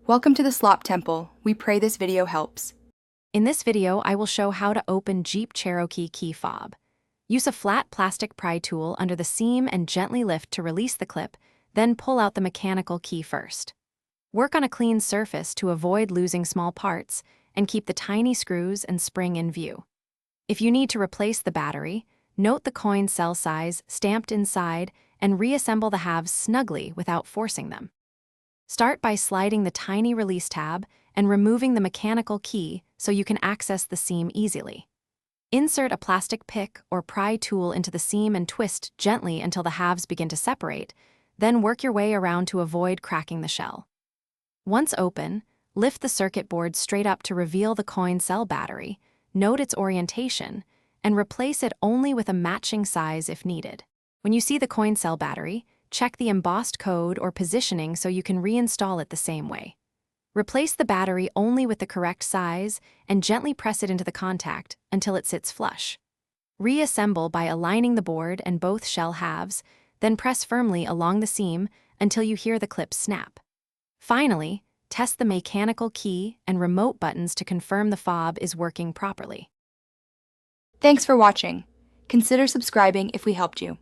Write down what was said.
Welcome to the Slop Temple. We pray this video helps. In this video, I will show how to open Jeep Cherokee key fob. Use a flat plastic pry tool under the seam and gently lift to release the clip, then pull out the mechanical key first. Work on a clean surface to avoid losing small parts and keep the tiny screws and spring in view. If you need to replace the battery, note the coin cell size stamped inside and reassemble the halves snugly without forcing them. Start by sliding the tiny release tab and removing the mechanical key so you can access the seam easily. Insert a plastic pick or pry tool into the seam and twist gently until the halves begin to separate, then work your way around to avoid cracking the shell. Once open, lift the circuit board straight up to reveal the coin cell battery, note its orientation, and replace it only with a matching size if needed. When you see the coin cell battery, check the embossed code or positioning so you can reinstall it the same way. Replace the battery only with the correct size and gently press it into the contact until it sits flush. Reassemble by aligning the board and both shell halves, then press firmly along the seam until you hear the clip snap. Finally, test the mechanical key and remote buttons to confirm the fob is working properly. Thanks for watching. Consider subscribing if we helped you.